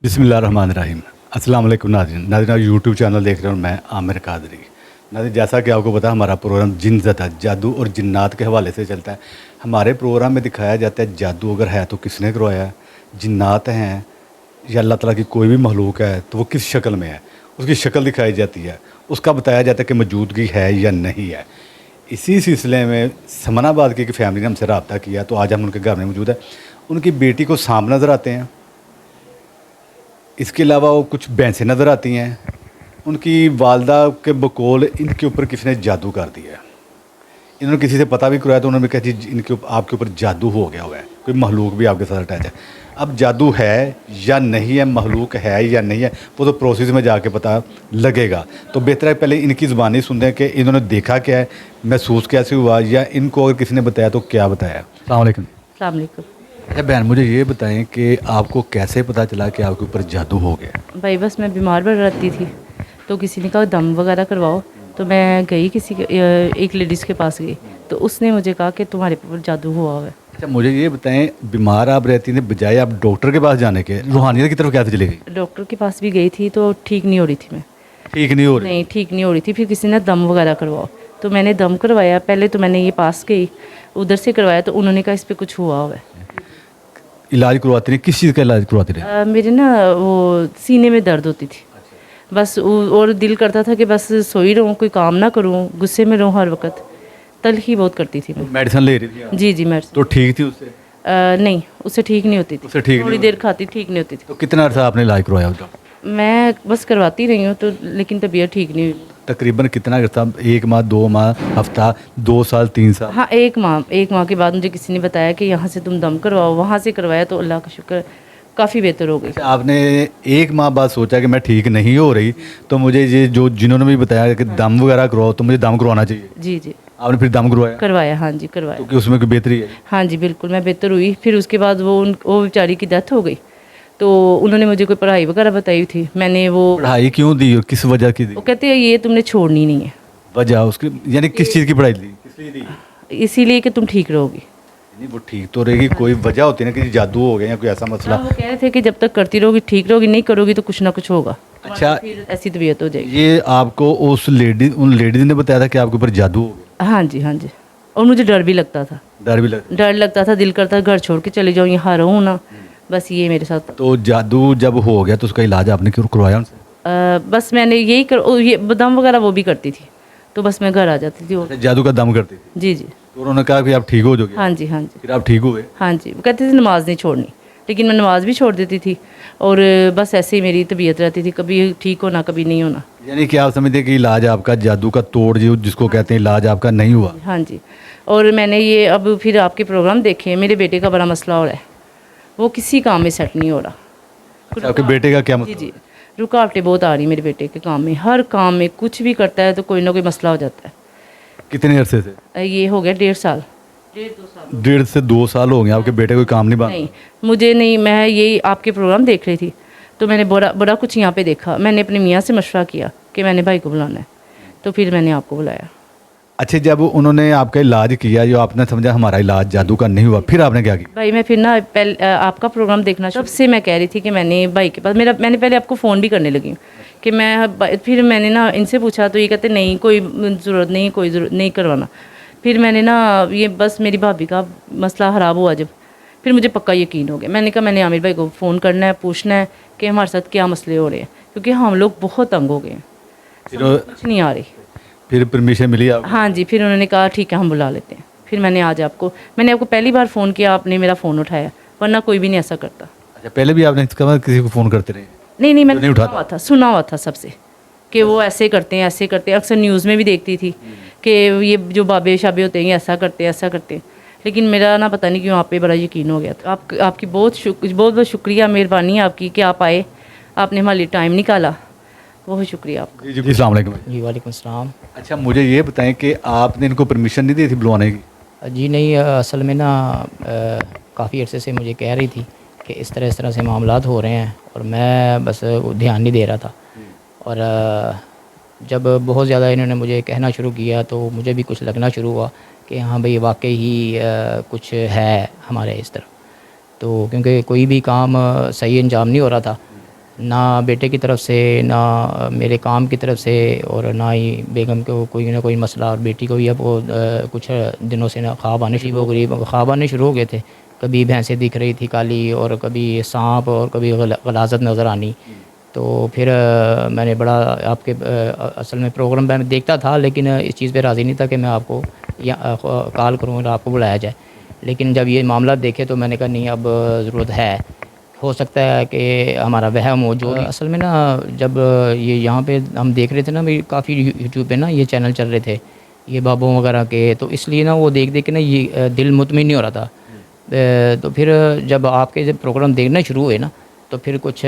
बिस्मिल्लाहिर्रहमानिर्रहीम। अस्सलाम वालेकुम नाज़रीन, आप यूट्यूब चैनल देख रहे हो। मैं आमिर कादरी। नाज़रीन, जैसा कि आपको पता है, हमारा प्रोग्राम जिन ज़ता जादू और जिन्नात के हवाले से चलता है। हमारे प्रोग्राम में दिखाया जाता है जादू अगर है तो किसने करवाया है, जिन्नात हैं या अल्लाह ताला की कोई भी मखलूक है तो वो किस शक्ल में है, उसकी शक्ल दिखाई जाती है, उसका बताया जाता है कि मौजूदगी है या नहीं है। इसी सिलसिले में समनाबाद की एक फैमिली ने हमसे रब्ता किया, तो आज हम उनके घर में मौजूद है। उनकी बेटी को सांप नज़र आते हैं, इसके अलावा वो कुछ भैंसें नज़र आती हैं। उनकी वालदा के बकौल इनके ऊपर किसी ने जादू कर दिया है। इन्होंने किसी से पता भी करवाया तो उन्होंने कहा जी इनके आपके ऊपर जादू हो गया हुआ है, कोई महलूक भी आपके साथ अटैच है। अब जादू है या नहीं है, महलूक है या नहीं है, वो तो प्रोसेस में जाके पता लगेगा। तो बेहतर है पहले इनकी ज़बानी सुनते हैं कि इन्होंने देखा क्या है, महसूस कैसे हुआ, या इनको अगर किसी ने बताया तो क्या बताया। अस्सलाम वालेकुम। अस्सलाम वालेकुम। अच्छा बहन, मुझे ये बताएं कि आपको कैसे पता चला कि आपके ऊपर जादू हो गया। भाई बस मैं बीमार पड़ रहती थी, तो किसी ने कहा दम वगैरह करवाओ, तो मैं गई एक लेडीज़ के पास गई, तो उसने मुझे कहा कि तुम्हारे ऊपर जादू हुआ हुआ है। अच्छा मुझे ये बताएं, बीमार आप रहती हैं, बजाय आप डॉक्टर के पास जाने के रूहानियत की तरफ कैसे चली गई। डॉक्टर के पास भी गई थी तो ठीक नहीं हो रही थी मैं। ठीक नहीं हो रही। नहीं, ठीक नहीं हो रही थी। फिर किसी ने दम वगैरह करवाओ, तो मैंने दम करवाया। पहले तो मैंने ये पास गई, उधर से करवाया, तो उन्होंने कहा इस पर कुछ हुआ हुआ है। इलाज करवाती रही, किस चीज़ का इलाज करवाती रही। मेरे ना वो सीने में दर्द होती थी बस, और दिल करता था कि बस सोई रहूँ, कोई काम ना करूँ, गुस्से में रहूँ हर वक्त। तलखी बहुत करती थी मैं। मेडिसिन ले रही थी। जी मेडिसिन तो ठीक थी उससे। नहीं, उससे ठीक नहीं होती थी। उससे ठीक थोड़ी देर खाती, ठीक नहीं होती थी। तो कितना अर्सा आपने इलाज करवाया उसका। मैं बस करवाती रही हूँ, तो लेकिन तबीयत ठीक नहीं हुई। तकरीबन कितना अर्सा, 1 माह, 2 माह, हफ्ता, 2 साल, 3 साल। हाँ, 1 माह के बाद मुझे किसी ने बताया कि यहाँ से तुम दम करवाओ। वहाँ से करवाया तो अल्लाह का शुक्र काफ़ी बेहतर हो गई। अच्छा, आपने 1 माह बाद सोचा कि मैं ठीक नहीं हो रही, तो मुझे ये जो जिन्होंने भी बताया कि दम वगैरह करवाओ, तो मुझे दम करवाना चाहिए। जी आपने फिर दम करवाया। करवाया, हाँ जी करवाया। क्योंकि उसमें कोई बेहतरी है। हाँ जी बिल्कुल, मैं बेहतर हुई। फिर उसके बाद वो बेचारी की डेथ हो गई, तो उन्होंने मुझे कोई पढ़ाई वगैरह बताई थी। मैंने वो पढ़ाई क्यों दी और किस वजह की दी। वो कहते हैं ये तुमने छोड़नी नहीं है, वजह उसकी यानी किस चीज़ की पढ़ाई दी, किस लिए दी। इसीलिए कि तुम ठीक रहोगी। नहीं वो ठीक तो रहेगी, कोई वजह होती है ना कि जादू हो गया या कोई ऐसा मसला। हाँ, वो कह रहे थे कि जब तक करती रहोगी ठीक रहोगी, नहीं करोगी तो कुछ ना कुछ होगा। अच्छा, फिर ऐसी तबीयत हो जाएगी। ये आपको उन लेडीज ने बताया था कि आपके ऊपर जादू हो गया। हाँ जी हाँ जी। और मुझे डर भी लगता था, डर लगता था, दिल करता घर छोड़ के चले जाऊँ, यहाँ रहूँ ना, बस ये मेरे साथ। तो जादू जब हो गया तो उसका इलाज आपने क्यों करवाया उनसे। बस मैंने ये दम वगैरह वो भी करती थी, तो बस मैं घर आ जाती थी। और जादू का दम करती थी। जी तो उन्होंने कहा कि आप ठीक हो जाओगे। हाँ जी हाँ जी। फिर आप ठीक हुए। हाँ जी, वो कहते थे नमाज नहीं छोड़नी, लेकिन मैं नमाज भी छोड़ देती थी, और बस ऐसे ही मेरी तबीयत रहती थी, कभी ठीक होना कभी नहीं होना। यानी कि आप समझते हैं कि इलाज आपका जादू का तोड़ जिसको कहते हैं, इलाज आपका नहीं हुआ। हाँ जी। और मैंने ये अब फिर आपके प्रोग्राम देखे। मेरे बेटे का बड़ा मसला हो रहा है, वो किसी काम में सेट नहीं हो रहा। अच्छा, आपके बेटे का क्या जी मतलब। जी, रुकावटें बहुत आ रही मेरे बेटे के काम में। हर काम में कुछ भी करता है तो कोई ना कोई मसला हो जाता है। कितने अरसे से। ये हो गया 1.5 साल। 1.5 से 2 साल हो गए आपके बेटे कोई काम नहीं बना। नहीं, मुझे नहीं, मैं यही आपके प्रोग्राम देख रही थी, तो मैंने बड़ा कुछ यहाँ पे देखा। मैंने अपने मियाँ से मशवरा किया कि मैंने भाई को बुलाना है, तो फिर मैंने आपको बुलाया। अच्छा, जब उन्होंने आपका इलाज किया, जो आपने समझा हमारा इलाज जादू का नहीं हुआ, फिर आपने क्या किया। भाई मैं फिर ना पहले आपका प्रोग्राम देखना, तब से मैं कह रही थी कि मैंने भाई के पास मैंने पहले आपको फ़ोन भी करने लगी कि फिर मैंने ना इनसे पूछा, तो ये कहते नहीं कोई ज़रूरत नहीं, कोई ज़रूरत नहीं करवाना। फिर मैंने ना ये बस मेरी भाभी का मसला ख़राब हुआ जब, फिर मुझे पक्का यकीन हो गया। मैंने कहा मैंने आमिर भाई को फ़ोन करना है, पूछना है कि हमारे साथ क्या मसले हो रहे हैं, क्योंकि हम लोग बहुत तंग हो गए हैं, कुछ नहीं आ रही। फिर परमिशन मिली आप। हाँ जी, फिर उन्होंने कहा ठीक है हम बुला लेते हैं। फिर मैंने मैंने आपको पहली बार फ़ोन किया, आपने मेरा फ़ोन उठाया, वरना कोई भी नहीं ऐसा करता। अच्छा, पहले भी आपने इसका मतलब किसी को फ़ोन करते रहे। नहीं मैंने सुना हुआ था सबसे कि वो ऐसे करते हैं ऐसे करते हैं। अक्सर न्यूज़ में भी देखती थी कि ये जो बाबे शाबे होते हैं ऐसा करते हैं। लेकिन मेरा ना पता नहीं क्यों आप पे बड़ा यकीन हो गया था। आपकी बहुत शुक्रिया, मेहरबानी है आपकी कि आप आए, आपने हमारे लिए टाइम निकाला, बहुत शुक्रिया आपका। जी अस्सलाम वालेकुम। जी वालेकुम सलाम। अच्छा, मुझे ये बताएं कि आपने इनको परमिशन नहीं दी थी बुलवाने की। जी नहीं, असल में ना काफ़ी अरसे से मुझे कह रही थी कि इस तरह से मामलात हो रहे हैं, और मैं बस ध्यान नहीं दे रहा था। और जब बहुत ज़्यादा इन्होंने मुझे कहना शुरू किया तो मुझे भी कुछ लगना शुरू हुआ कि हाँ भाई वाकई ही कुछ है हमारे इस तरफ। तो क्योंकि कोई भी काम सही अंजाम नहीं हो रहा था, ना बेटे की तरफ से, ना मेरे काम की तरफ से, और ना ही बेगम को कोई ना कोई मसला। और बेटी को भी अब वो कुछ दिनों से ना ख्वाब आने शुरू हो गई, ख्वाब आने शुरू हो गए थे। कभी भैंसें दिख रही थी काली, और कभी सांप, और कभी गलाजत नज़र आनी। तो फिर मैंने बड़ा आपके असल में प्रोग्राम मैं देखता था, लेकिन इस चीज़ पे राज़ी नहीं था कि मैं आपको या कॉल करूँ और आपको बुलाया जाए। लेकिन जब ये मामला देखे तो मैंने कहा नहीं, अब ज़रूरत है। हो सकता है कि हमारा वहम हो जो भी। असल में ना जब ये यहाँ पे हम देख रहे थे ना, भी काफ़ी यूट्यूब पे ना ये चैनल चल रहे थे, ये बाबों वगैरह के, तो इसलिए ना वो देख देख के ना ये दिल मुतमिन नहीं हो रहा था। तो फिर जब आपके जब प्रोग्राम देखना शुरू हुए ना, तो फिर कुछ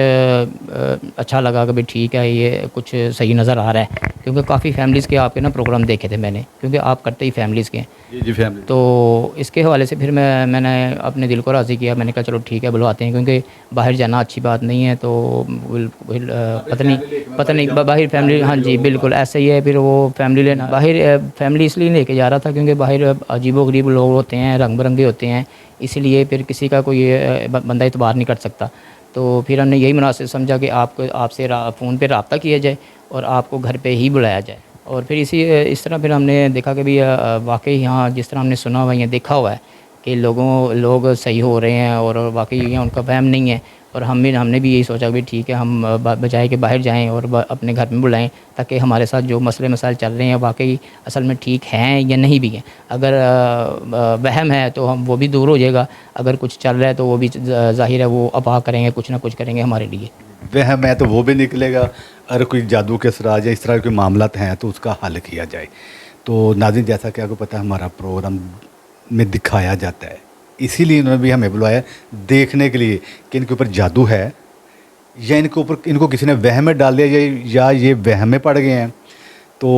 अच्छा लगा कि भाई ठीक है, ये कुछ सही नज़र आ रहा है। क्योंकि काफ़ी फैमिलीज़ के आपके ना प्रोग्राम देखे थे मैंने, क्योंकि आप करते ही फैमिलीज़ के हैं। जी फैमिली। तो इसके हवाले से फिर मैंने अपने दिल को राज़ी किया। मैंने कहा चलो ठीक है, बुलवाते हैं, क्योंकि बाहर जाना अच्छी बात नहीं है। तो पता नहीं बाहर फैमिली, हाँ जी बिल्कुल ऐसा ही है। फिर वो फैमिली लेना, बाहर फैमिली इसलिए लेके जा रहा था क्योंकि बाहर अजीबो-गरीब लोग होते हैं, रंग बिरंगे होते हैं, इसलिए फिर किसी का कोई बंदा इतबार नहीं कर सकता। तो फिर हमने यही मुनासिब समझा कि आपसे फ़ोन पे रब्ता किया जाए और आपको घर पे ही बुलाया जाए। और फिर इस तरह फिर हमने देखा कि भी वाकई यहाँ जिस तरह हमने सुना हुआ है, देखा हुआ है कि लोग सही हो रहे हैं, और वाकई यहाँ उनका वहम नहीं है। और हमने भी यही सोचा कि ठीक है, हम बजाय के बाहर जाएं और अपने घर में बुलाएं, ताकि हमारे साथ जो मसले मसाइल चल रहे हैं वाकई असल में ठीक हैं या नहीं भी हैं। अगर वहम है तो हम वो भी दूर हो जाएगा, अगर कुछ चल रहा है तो वो भी ज़ाहिर है वो अफवाह करेंगे, कुछ ना कुछ करेंगे हमारे लिए। वहम है तो वो भी निकलेगा, अगर कोई जादू के असरार या इस तरह के कोई मामलात हैं तो उसका हल किया जाए। तो नाज़रीन, जैसा कि आपको पता है हमारा प्रोग्राम में दिखाया जाता है, इसीलिए इन्होंने भी हमें बुलाया देखने के लिए कि इनके ऊपर जादू है या इनको किसी ने वहम में डाल दिया या ये वहम में पड़ गए हैं। तो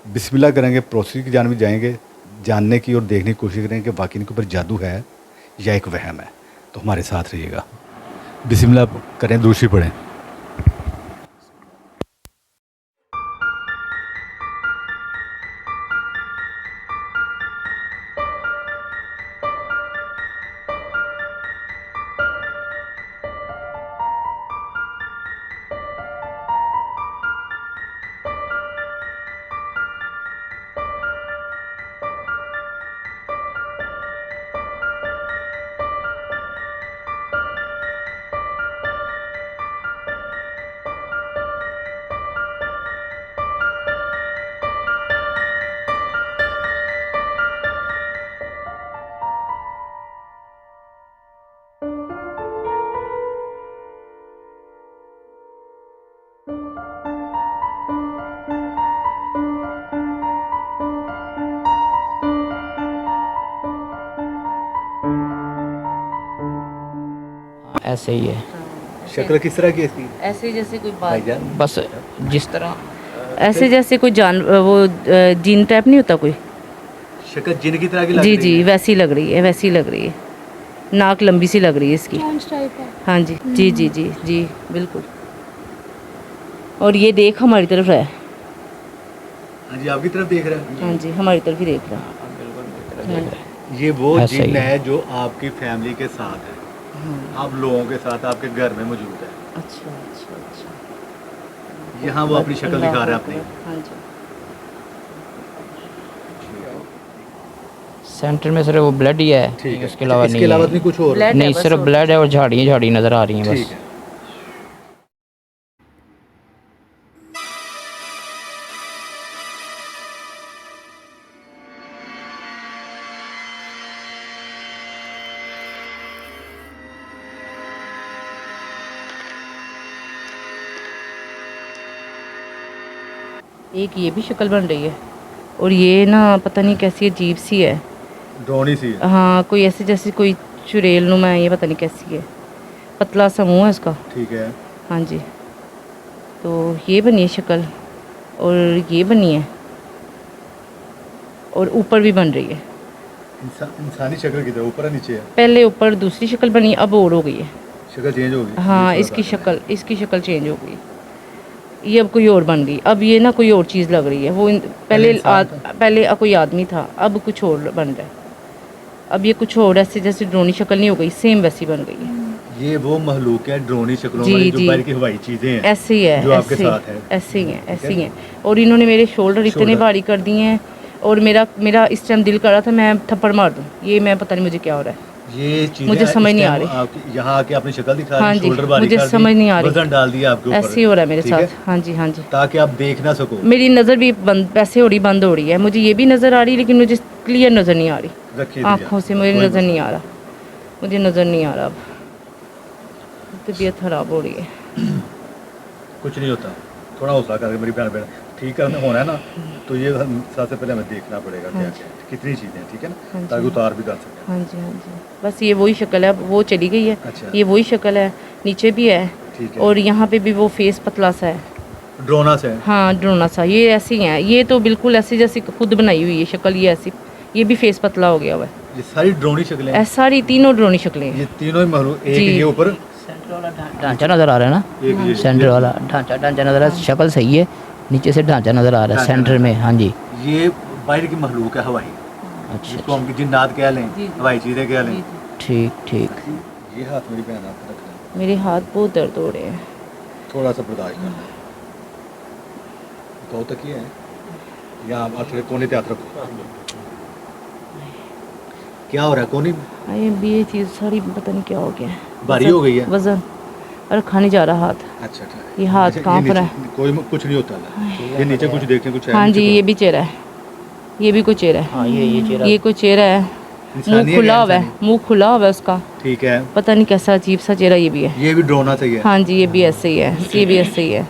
बिस्मिल्लाह करेंगे, प्रोसेस की जानब जाएंगे, जानने की और देखने की कोशिश करेंगे कि वाकई इनके ऊपर जादू है या एक वहम है। तो हमारे साथ रहिएगा। बिस्मिल्लाह करें, दूसरी पढ़ें। ऐसे ही है, शक्ल किस तरह की है इसकी? ऐसे जैसे कोई भाईजान, बस जिस तरह ऐसे जैसे कोई वो जीन टाइप नहीं होता कोई। शक्ल जिन की तरह की लग जी रही जी है। वैसी लग रही है, वैसी लग रही है। नाक लंबी सी लग रही है इसकी। हाँ जी जी जी जी जी बिल्कुल। और ये देख हमारी तरफ है। हाँ जी, आपकी तरफ देख रहा है। हाँ जी हमारी तरफ ही देख रहा है। ये वो ऐसा ही जिन है। है जो आपकी फैमिली के साथ है, आप लोगों के साथ आपके घर में मौजूद है। अच्छा अच्छा अच्छा। यहाँ वो अपनी शक्ल दिखा रहा है अपनी। हाँ जी। सेंटर में सिर्फ वो ब्लड ही है, ठीक है, उसके अलावा इसके अलावा नहीं नहीं कुछ और? Blood है नहीं, बस सिर्फ और ब्लड है और झाड़ियाँ नज़र आ रही हैं ठीक बस। है। एक ये भी शक्ल बन रही है, और ये ना पता नहीं कैसी अजीब सी है। ड्रोनी सी है। हाँ कोई ऐसे जैसे कोई चुड़ैल नुमा है, ये पता नहीं कैसी है। पतला सा मुँह है उसका। ठीक है। हाँ जी। तो ये बनी है शक्ल, और ये बनी है, और ऊपर भी बन रही है। इंसानी शक्ल की तरह ऊपर है नीचे है? पहले ऊपर दूसरी शक्ल बनी, अब और हो गई है। शक्ल चेंज हो गई? हाँ इसकी शक्ल चेंज हो गई। ये अब कोई और बन गई। अब ये ना कोई और चीज़ लग रही है। वो पहले कोई आदमी था, अब कुछ और बन रहा है। अब ये कुछ और ऐसे जैसे ड्रोनी शक्ल नहीं हो गई, सेम वैसी बन गई है। ये वो महलूक है ड्रोनी शक्लों जी, वाली जो जी। बाहर की हवाई चीजें हैं ऐसे ही है, जो आपके ऐसे ही- साथ है। ऐसे ही हैं, ऐसे ही हैं। और इन्होंने मेरे शोल्डर इतने शोल्डर। भारी कर दिए हैं और मेरा मेरा इस टाइम दिल कर रहा था मैं थप्पड़ मार दूँ, ये मैं पता नहीं मुझे क्या हो रहा है। ये चीजें मुझे समझ नहीं आ रही। यहाँ आके आपने शक्ल दिखा हाँ दी, जी, शोल्डर भारी मुझे कर दी, समझ नहीं आ रही। वजन डाल दिया आपके ऊपर, ऐसे ही हो रहा है मेरे ठीक है? साथ। हाँ जी, हाँ जी। ताकि आप देख ना सको। मेरी नज़र भी बंद वैसे हो रही, बंद हो रही है। मुझे ये भी नज़र आ रही है लेकिन मुझे क्लियर नज़र नहीं आ रही। रखिए आँखों से मुझे नज़र नहीं आ रहा, मुझे नज़र नहीं आ रहा। अब तबीयत ख़राब हो रही है। कुछ नहीं होता, थोड़ा हौसला करके मेरी बहन ठीक करना होना है ना, तो ये सबसे पहले हमें देखना पड़ेगा क्या क्या कितनी चीज़ें हैं, ठीक है हाँ ना, जी। ताकि उतार भी कर सकें। हाँ जी, हाँ जी। बस ये वही शक्ल है, अब वो चली गई है। अच्छा। ये वही शक्ल है, नीचे भी है ठीक है। और यहाँ पे भी वो फेस पतला सा है। ड्रोना से है। हाँ, ड्रोना सा। ये ऐसी ही है, ये तो बिल्कुल ऐसी जैसी खुद बनाई हुई है शक्ल, ये ऐसी। ये भी फेस पतला हो गया हुआ है। ये सारी ड्रोनी शक्लें हैं। ऐसा सारी तीनों ड्रोनी शक्लें हैं। ये तीनों ही महलूक, एक जी। ये ऊपर, ढांचा नज़र आ रहा है ना, एक ये सेंटर वाला ढांचा नज़र आ रहा है, शक्ल सही है, नीचे से ढांचा नज़र आ रहा है ढांचा सेंटर नज़र में। हाँ जी, ये बाहर की महलूक है हवाई, अच्छा जिसको हम जिन्नात कह लें, जी, जी। हवाई चीज़ें कह लें। ठीक ठीक। ये हाथ मेरी बहन आपको रखना है, मेरे हाथ बहुत दर्द हो रहे हैं। थोड़ा सा बर्दाश्त करना है। तो तक ये है, यहाँ आप थोड़े कोने पे हाथ रखो। क्या हो रहा है कोनी? ये भी ये चीज़ सारी पता नहीं क्या हो गया है। भारी हो गई है। वजन रखा नहीं जा रहा हाथ। अच्छा अच्छा। ये हाथ अच्छा, कांप नीचे- रहा है। कोई कुछ नहीं होता है। ये नीचे कुछ देखें, कुछ है हाँ नीचे जी, तो? ये भी चेहरा है, ये भी कोई चेहरा है। हाँ ये चेहरा ये कोई चेहरा है, इंसानी मुंह है खुला क्या हुआ है, इंसानी? मुंह खुला हुआ है उसका, ठीक है। पता नहीं कैसा अजीब सा चेहरा ये भी है। ये भी ड्रोना सही है। हाँ जी, ये भी ऐसे ही है, ये भी ऐसे ही है।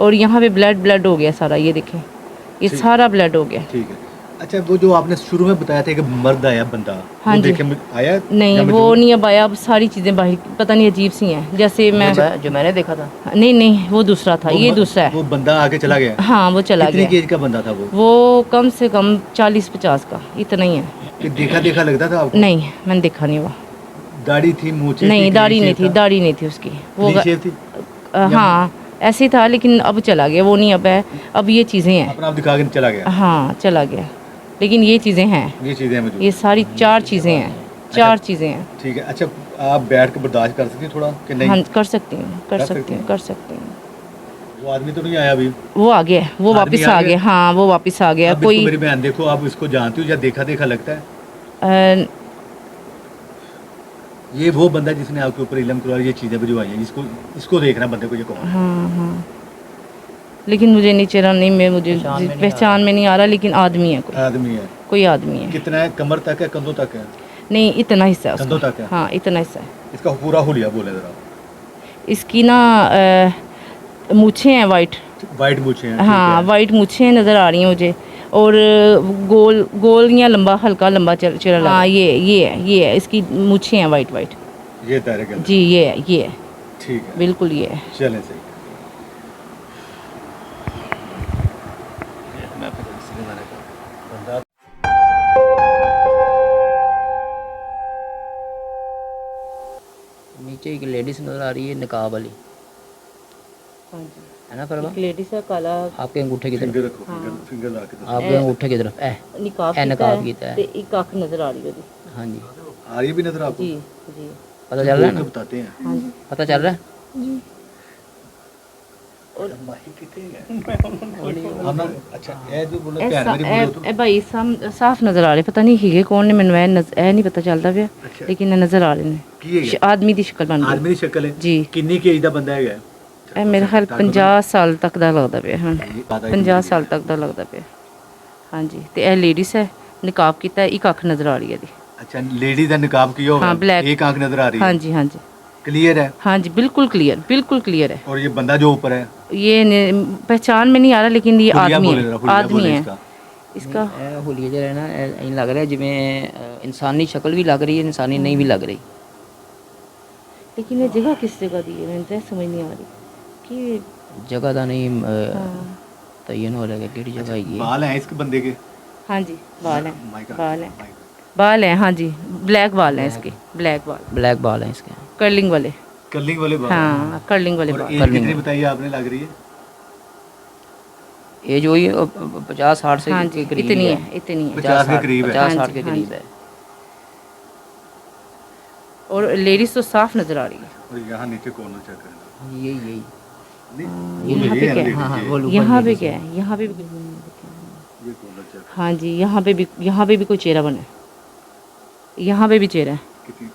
और यहाँ पे ब्लड हो गया सारा, ये देखें, ये ठीक। सारा ब्लड हो गया। ठीक है। अच्छा, वो जो आपने शुरू में बताया था कि मर्द आया बंदा, हाँ वो जी। देखे आया? नहीं, या वो मजबूर? नहीं अब आया। अब सारी चीज़ें बाहर पता नहीं अजीब सी हैं, जैसे मैं जो मैंने देखा था। नहीं, वो दूसरा था, वो ये म- दूसरा है। वो बंदा आके चला गया। हाँ, वो चला कितनी गया। एज का बंदा था वो? वो कम से कम 40-50 का, इतना ही है। कि देखा लगता था आपको? नहीं, मैंने देखा नहीं हुआ। दाढ़ी थी, मूंछें नहीं, थी, दाढ़ी clean नहीं shave थी, था? दाढ़ी नहीं थी उसकी। वो Clean shave थी? हाँ, ऐसे ही था लेकिन अब चला गया, वो नहीं अब है। अब ये चीज़ें हैं। अपना आप दिखा के चला गया। हाँ, चला गया, लेकिन ये चीज़ें हैं, ये चीज़ें हैं मुझे। ये सारी 4 चीज़ें हैं, 4 चीज़ें हैं। ठीक है। अच्छा, आप बैठ के बर्दाश्त कर सकती हैं थोड़ा कि नहीं? हाँ, कर सकती हूँ, कर कर सकती सकती हूँ, हैं? कर सकती हूँ। वो आदमी तो नहीं आया अभी? वो आ गया, वो आदमी वापस आ आ गया? गया। हाँ, वो वापस आ गया। अब इसको कोई मेरी बहन देखो, आप इसको जानती हो या देखा लगता है? अ, ये वो बंदा जिसने आपके ऊपर इल्म करवाई, ये चीज़ें भिजवाई हैं, इसको देखना बंदे को, ये कौन है? हाँ, लेकिन मुझे नहीं चेहरा नहीं, मैं मुझे पहचान में नहीं आ रहा, लेकिन आदमी है, आदमी है। कोई आदमी है। कितना है? कमर तक है, कंधों तक है? नहीं, इतना हिस्सा है कंधों उसका। तक है? हाँ, इतना हिस्सा है। इसका पूरा हुलिया बोले जरा। इसकी ना मूछें हैं वाइट। वाइट मूछें हैं, ठीक हाँ, है। वाइट मूछें नज़र आ रही हैं मुझे, और गोल गोल या लंबा, हल्का लंबा चेहरा लगा। हाँ, ये है इसकी मूछें हैं वाइट। ये तारे के जी, ये है, ठीक है। बिल्कुल ये है। चलें सही। नीचे एक लेडीज नज़र आ रही है निकाब वाली, हाँ जी, है ना फरवा? लेडीज का काला आपके अंगूठे की फिंगर तरफ, रखो, फिंगर ला के दो। आपके अंगूठे की तरफ निकाब ए नकाब कीता कीता है है। ते एक अख नज़र आ रही है ਉਹਦੀ। हाँ जी, आ रही भी नजर आपको? जी जी, पता चल रहा है बोल के ना? बताते हैं। हाँ जी। पता चल रहा है? हम ना, अच्छा ये जो बोले ਇਹ भैन मेरी बोलो तो। ਇਹ ਭਾਈ ਸਾਫ਼ ਨਜ਼ਰ ਆ ਰਹੇ, ਪਤਾ ਨਹੀਂ ਹੈਗੇ ਕੌਣ ਨੇ, ਮੈਨੂੰ ਇਹ ਨਹੀਂ ਪਤਾ ਚੱਲਦਾ ਪਿਆ, ਅੱਛਾ। ਲੇਕਿਨ ਇਹ ਨਜ਼ਰ ਆ ਰਹੇ ਨੇ। ਕੀ ਹੈਗਾ? ਆਦਮੀ ਦੀ ਸ਼ਕਲ ਬਣ आदमी ਗਈ की शक्ल है? जी। किन्नी की एज ਦਾ ਬੰਦਾ ਹੈਗਾ? ਇਹ ਮੇਰੇ ਖਿਆਲ 50 ਸਾਲ ਤੱਕ ਦਾ ਲੱਗਦਾ ਪਿਆ ਹੁਣ, ਪਤਾ ਹੀ 50 ਸਾਲ ਤੱਕ ਦਾ ਲੱਗਦਾ ਪਿਆ। ਹਾਂਜੀ, ਤੇ ਇਹ ਲੇਡੀਜ਼ ਹੈ, ਨਿਕਾਬ ਕੀਤਾ ਹੈ, ਇੱਕ ਅੱਖ ਨਜ਼ਰ ਆ ਰਹੀ ਹੈ ਇਹਦੀ। अच्छा, लेडी का निकाब किया होगा? हाँ, black। एक आंख नजर आ रही है? ਹਾਂਜੀ ਹਾਂਜੀ क्लियर है? ਹਾਂਜੀ, बिल्कुल क्लियर है। और ये बंदा जो ऊपर है? ये पहचान में नहीं आ रहा, लेकिन ये हुलिया आदमी बोले है, जरा, हुलिया आदमी बोले है इसका। इसका। हुलिया जो है ना, ਇਹ ਲੱਗ ਰਿਹਾ ਜਿਵੇਂ ਇਨਸਾਨੀ ਸ਼ਕਲ ਵੀ ਲੱਗ ਰਹੀ ਹੈ, ਇਨਸਾਨੀ ਨਹੀਂ ਵੀ ਲੱਗ ਰਹੀ। लेकिन ये जगह किस जगह दी है, मुझे समझ नहीं आ रही कि जगह ਦਾ नहीं हाँ, तयन हो रहा है किहड़ी जगह है। बाल हैं इसके बंदे के? हाँ जी, बाल हैं, माइक आ- बाल हैं, माइक। बाल हैं। हाँ जी, ब्लैक बाल हैं इसके, ब्लैक बाल, ब्लैक बाल हैं इसके। कर्लिंग वाले। कर्लिंग वाले बाल? हाँ, कर्लिंग वाले और बाल। एज कितनी बताइए आपने लग रही है? एज वही 50-60 से हाँ के जी, करीब इतनी ही है, इतनी है। 50 के करीब है। 50-60 हाँ के जी, करीब हाँ है। और लेडीज़ तो साफ नज़र आ रही है। और यहाँ नीचे कॉर्नर चेक करना। यही नहीं, यहाँ ये पे है क्या है? ladies, हाँ, ये। वो लोग यहाँ पे ladies क्या हैं। है? यहाँ पे भी ये कॉर्नर चेक। हाँ जी, यहाँ पे भी कोई चेहरा बना है, यहाँ पे भी चेहरा है, कितनी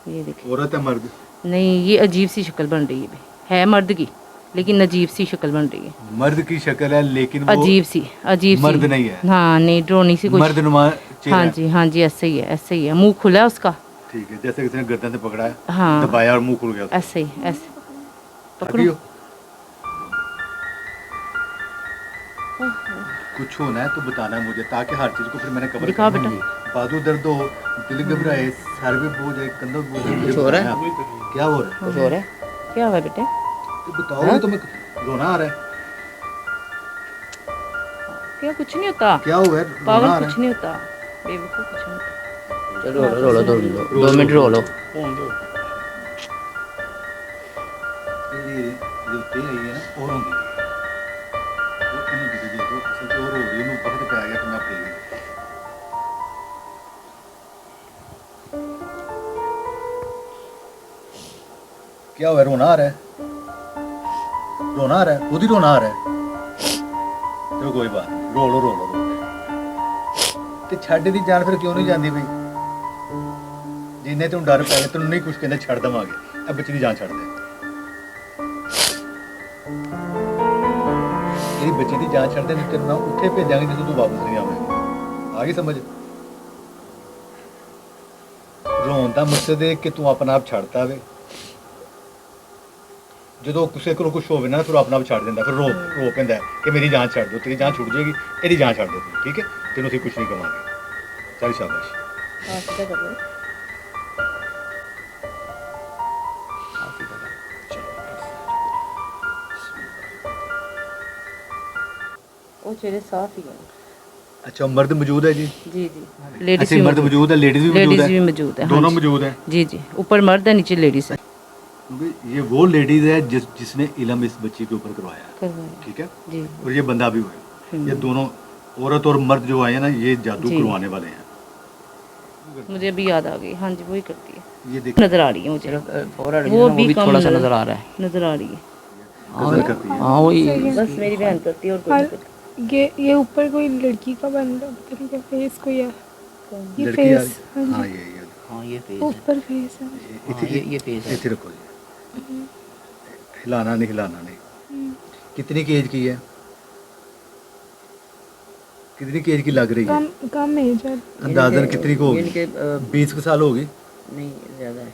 ये देखिए। औरत है मर्द? नहीं, ये अजीब सी शक्ल बन रही है मर्द की, लेकिन अजीब सी शक्ल बन रही है, मर्द की शक्ल है लेकिन वो अजीब सी मर्द नहीं है। हाँ नहीं, ड्रोनी सी कुछ। मर्दनुमा चेहरा हाँ है। जी, हाँ जी, ऐसे ही है, ऐसे ही है, मुंह खुला है उसका। ठीक है, जैसे किसी ने गर्दन से पकड़ा है, हाँ। दबाया और मुंह खुल गया। ऐसे ही, ऐसे पकड़ो। पकड़ो। कुछ होना है तो बताना है मुझे, ताकि हर चीज को फिर मैंने कवर दिखाओ करना बेटा। है। बाजू दर्द हो, दिल घबराए, सर में बोझ है, कंधों में बोझ है, मुझे कुछ हो रहा है? बताना आप। क्या हो रहा है? कुछ और है? क्या हुआ बेटे? तो बताओ, तो मैं रोना आ रहा है। क्या? कुछ नहीं होता, क्या हुआ है? रोना आ पागल, रहा कुछ है। नहीं होता, बेवकूफ, कुछ नहीं होता। चलो रोलो 2 मिनट रोलो। ये जो ते आई है ना, और होंगी। वो कहीं भी दे दो, असल तो और हो रही है, मैं वक्त पे आ गया कि मैं अपनी। क्या हुआ है? रोना आ रहा है? रोना आ रहा है? खुद ही रोना आ रहा है? चलो कोई बात नहीं, रो लो रो लो रो लो। ते छड्ड दी जान फिर क्यों नहीं जाती भाई? जिन्ने तुम डर पै गया तेन नहीं कुछ कहते छड़ देवांगे, अब बच्ची की जान छड़ दे। तेरी बच्ची की जान छड़ दे, तेरे मैं उत्थे भेजांगे जिस तू वापस नहीं आवेगा। आ गई समझ? रोन का मकसद है कि तू अपना आप छड़ता वे, जो किसी को कुछ होवे ना फिर अपना आप छड़ देंदा, फिर रो पैंदा है कि मेरी जान छड़ दो, तेरी जान छुट जाएगी, तेरी जान छड़ दो तू, ठीक है? तेनों से कुछ नहीं कमांगे। चल शाबाश। हाँ, सीधा कर लो। वो चेहरे साफ ही है। अच्छा, मर्द मौजूद है जी? जी जी, लेडीज अच्छा, मर्द मौजूद है, लेडीज भी मौजूद लेडीज है? भी मौजूद है, हाँ दोनों जी। मौजूद हैं? जी जी, ऊपर मर्द है, नीचे लेडीज है। क्योंकि ये वो लेडीज है जिसने इलम इस बच्ची के ऊपर करवाया है, करवाया। ठीक है? जी और ये बंदा भी हुआ है। ये दोनों औरत और मर्द जो आए हैं ना, ये जादू जी। करवाने वाले हैं। मुझे अभी याद आ गई, हाँ जी, वही करती है। ये देख नजर आ रही है मुझे, सिर्फ और वो भी कम थोड़ा सा नजर आ रहा है। नजर आ रही है। गजल करती है। हाँ वही। बस मेरी बहन करती है और कोई नहीं करती। ये ऊपर कोई लड़की का बन रहा, पता नहीं क्या फेस कोई है, ये लड़की आ फेस। रही? हाँ हाँ जी, ये हाँ ये फेस है। ऊपर फेस है। हाँ, ये फेस है। इथे रखो जी। हिलाना नहीं, हिलाना नहीं। कितनी केज की है? कितनी केज की लग रही है? कम एज है। अंदाजन कितनी को होगी? इनके 20 के साल होगी? नहीं ज़्यादा है,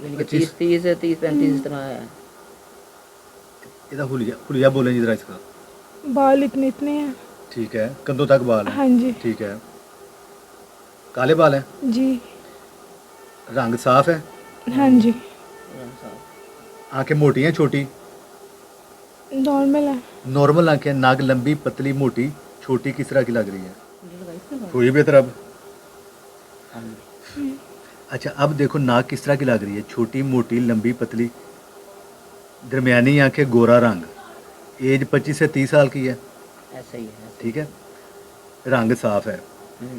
इनके 25 30 है, 30-35 इस तरह है। ਇਹਦਾ ਹੁਲੀਆ बोलें जरा इसका। बाल इतने इतने हैं। ठीक है, कंधों तक बाल है? हाँ जी। ठीक है। काले बाल हैं? जी। रंग साफ है? हाँ जी। आंखें मोटी हैं छोटी? नॉर्मल है। नॉर्मल आंखें। नाक लंबी पतली मोटी छोटी किस तरह की लग रही है? थोड़ी बेहतर अब। अच्छा, अब देखो नाक किस तरह की लग रही है? छोटी मोटी लंबी पतली, दरमियानी आंखें, गोरा रंग, एज 25 से 30 साल की है, ऐसा ही है। ठीक है? रंग साफ है।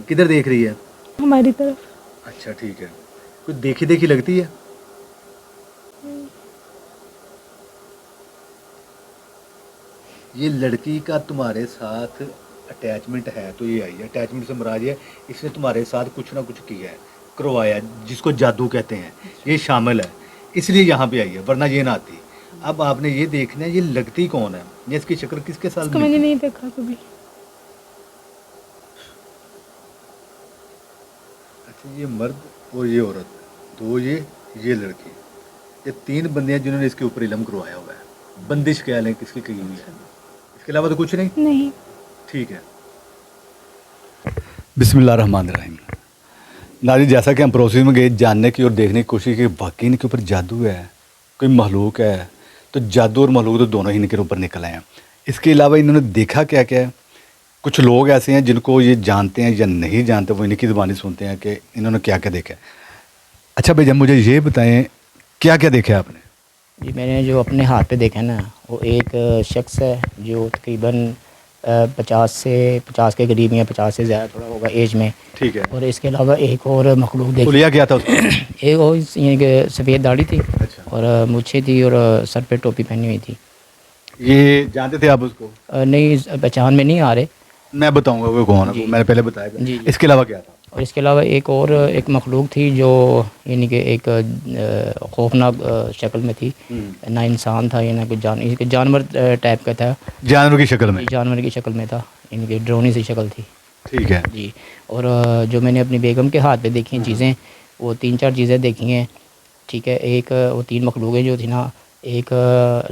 किधर देख रही है? हमारी तरफ। अच्छा ठीक है। कुछ देखी देखी लगती है? ये लड़की का तुम्हारे साथ अटैचमेंट है तो ये आई है। अटैचमेंट से मुराद है इसने तुम्हारे साथ कुछ ना कुछ किया है, करवाया, जिसको जादू कहते हैं, ये शामिल है, इसलिए यहाँ पे आई है, वरना ये ना आती। अब आपने ये देखना है ये लगती कौन है, या इसकी शक्ल किसके साथ इसको मैंने मिलती है? नहीं देखा कभी। अच्छा, ये मर्द और ये औरत, दो ये लड़की, ये 3 बंदियां जिन्होंने इसके ऊपर इलम करवाया हुआ है। बंदिश क्या लें किसकी की हुई है, इसके अलावा तो कुछ नहीं। नहीं। ठीक है। बिस्मिल्लाहिर्रहमानिर्रहीम। नाज़रीन, जैसा कि हम प्रोसेस में गए जानने की और देखने की कोशिश की वाकई इनके ऊपर जादू है, कोई महलूक है, तो जादू और महलूक तो दोनों ही इनके ऊपर निकल आए हैं। इसके अलावा इन्होंने देखा क्या क्या है, कुछ लोग ऐसे हैं जिनको ये जानते हैं या नहीं जानते, वो इनकी ज़ुबानी सुनते हैं कि इन्होंने क्या क्या देखा है। अच्छा भैया, मुझे ये बताएं क्या क्या देखा है आपने? जी मैंने जो अपने हाथ पे देखा ना, वो एक शख्स है जो तकरीबन 50 के करीब या 50 से ज़्यादा थोड़ा होगा एज में। ठीक है। और इसके अलावा एक और मखलूक देखी, हुलिया क्या था उसका? एक और यानी कि सफ़ेद दाढ़ी थी अच्छा। और मूछें थी और सर पे टोपी पहनी हुई थी। ये जानते थे आप उसको? नहीं, पहचान में नहीं आ रहे। मैं बताऊंगा वो कौन है, जी। वो मैंने पहले बताया था। जी। इसके अलावा क्या था? और इसके अलावा एक मखलूक थी जो यानी कि एक खौफनाक शक्ल में थी, ना इंसान था या ना कोई जानवर टाइप का था, जानवर की शक्ल में? जानवर की शक्ल में था, यानी कि ड्रोनी सी शक्ल थी। ठीक है जी। और जो मैंने अपनी बेगम के हाथ पे देखी हैं चीज़ें, वो 3-4 चीज़ें देखी हैं। ठीक है। एक वो 3 मखलूक़ें जो थी ना, एक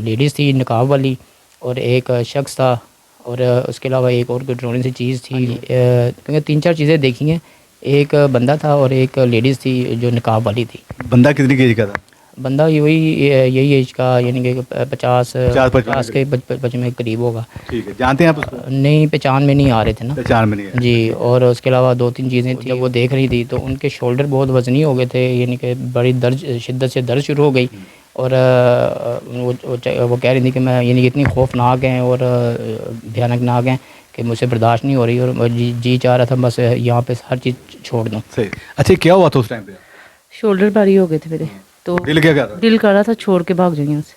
लेडीज़ थी नकाब वाली और एक शख्स था और उसके अलावा एक और कोई ड्रोनी सी चीज़ थी। क्योंकि 3-4 चीज़ें देखी हैं। एक बंदा था और एक लेडीज़ थी जो नकाब वाली थी। बंदा कितनी एज का था? बंदा यही एज का, यानी कि 50 के 55 के करीब होगा। ठीक है। जानते हैं आप उसको? नहीं, पहचान में नहीं आ रहे थे ना। पहचान में नहीं है। जी। और उसके अलावा 2-3 चीज़ें थी, जब वो देख रही थी तो उनके शोल्डर बहुत वज़नी हो गए थे, यानी कि बड़ी शिद्दत से दर्द शुरू हो गई। और वो कह रही थी कि मैं, यानी कि इतनी खौफनाक हैं और भयानक नाक हैं कि मुझसे बर्दाश्त नहीं हो रही और जी चाह रहा था बस यहाँ पे हर चीज़ छोड़ दूँ। सही। अच्छा, क्या हुआ था उस टाइम पे? शोल्डर भारी हो गए थे मेरे, तो दिल क्या कर रहा था? दिल कर रहा था छोड़ के भाग जाए यहाँ से,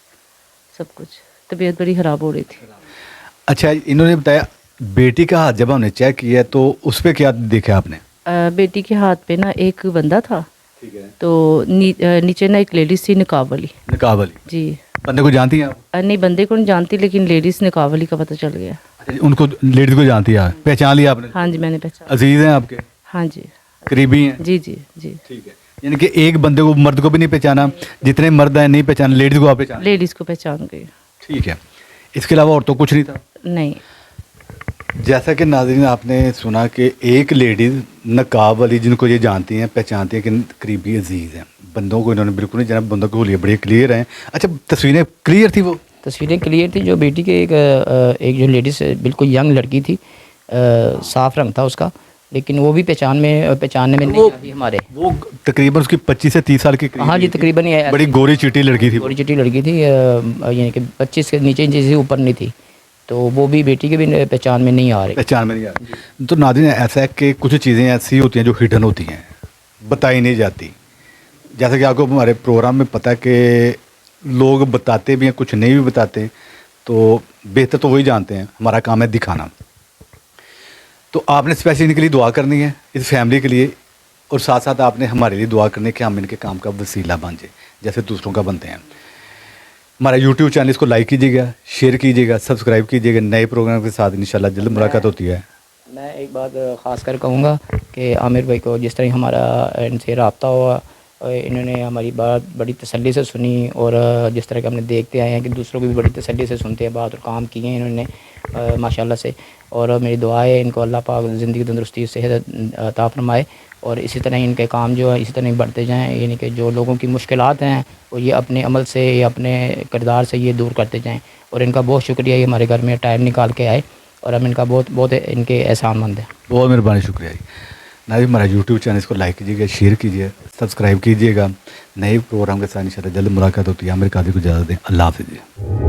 सब कुछ। तबीयत बड़ी ख़राब हो रही थी। अच्छा, इन्होंने बताया बेटी का हाथ जब हमने चेक किया तो उस पर क्या देखा आपने? बेटी के हाथ पे ना एक बंदा था, ठीक है। तो नीचे ना एक लेडीज़ थी नकाब वाली। नकाब वाली? जी। बंदे को जानती हैं आप? नहीं, बंदे को नहीं जानती, लेकिन लेडीज़ नकाब वाली का पता चल गया। अच्छा, उनको लेडीज को जानती है, पहचान लिया आपने? हाँ जी, मैंने पहचान। अजीज हैं आपके? हाँ जी। करीबी हैं? जी जी जी। ठीक है। यानी कि एक बंदे को, मर्द को भी नहीं पहचाना, जितने मर्द हैं नहीं पहचाना, लेडीज को आप पहचान? लेडीज़ को पहचान गई। ठीक है। इसके अलावा और तो कुछ नहीं था? नहीं। जैसा कि नाज़रीन आपने सुना कि एक लेडीज़ नकाब वाली, जिनको ये जानती हैं पहचानती हैं कि करीबी अजीज़ हैं, बंदों को इन्होंने बिल्कुल नहीं जाना, बंदों को लिए बड़ी क्लियर हैं। अच्छा, तस्वीरें क्लियर थी? वो तस्वीरें क्लियर थी। जो बेटी के एक जो लेडीज़ बिल्कुल यंग लड़की थी, साफ़ रंग था उसका, लेकिन वो भी पहचानने में नहीं आई हमारे। वो तकरीबन उसकी 25 से 30 साल की करीब हाँ जी, थी। तकरीबन ये बड़ी गोरी चिट्टी लड़की थी। थोड़ी चिट्टी लड़की थी, यानी कि 25 के नीचे से ऊपर नहीं थी, तो वो भी बेटी के भी पहचान में नहीं आ रही। पहचान में नहीं आ रही। तो नाज़रीन, ऐसा है कि कुछ चीज़ें ऐसी होती हैं जो हिडन होती हैं, बताई नहीं जाती। जैसा कि आपको हमारे प्रोग्राम में पता है कि लोग बताते भी हैं, कुछ नहीं भी बताते, तो बेहतर तो वही जानते हैं, हमारा काम है दिखाना। तो आपने स्पेशली इनके लिए दुआ करनी है, इस फैमिली के लिए, और साथ साथ आपने हमारे लिए दुआ करनी है कि हम इनके काम का वसीला बन जाए, जैसे दूसरों का बनते हैं। हमारा यूट्यूब चैनल इसको लाइक कीजिएगा, शेयर कीजिएगा, सब्सक्राइब कीजिएगा। नए प्रोग्राम के साथ इंशाल्लाह जल्द मुलाकात होती है। मैं एक बात ख़ास कर कहूँगा कि आमिर भाई को जिस तरह हमारा इनसे रब्ता हुआ, इन्होंने हमारी बात बड़ी तसल्ली से सुनी, और जिस तरह के हमने देखते आए हैं कि दूसरों को भी बड़ी तसल्ली से सुनते हैं बात, और काम किए हैं इन्होंने माशाल्लाह से। और मेरी दुआ है इनको अल्लाह पाक ज़िंदगी तंदुरुस्ती सेहत अता फरमाए, और इसी तरह इनके काम जो है इसी तरह बढ़ते जाएँ, यानी कि जो लोगों की मुश्किलात हैं वो ये अपने अमल से या अपने किरदार से ये दूर करते जाएँ। और इनका बहुत शुक्रिया, ये हमारे घर में टाइम निकाल के आए, और हम इनका बहुत बहुत इनके एहसानमंद हैं। बहुत मेहरबानी, शुक्रिया जी। नाज़रीन, हमारा यूट्यूब चैनल इसको लाइक कीजिएगा, शेयर कीजिए, सब्सक्राइब कीजिएगा। नए प्रोग्राम के साथ इंशाल्लाह जल्द मुलाकात होती है। आमिर कादरी को इजाज़त दें। अल्लाह हाफ़िज़ जी।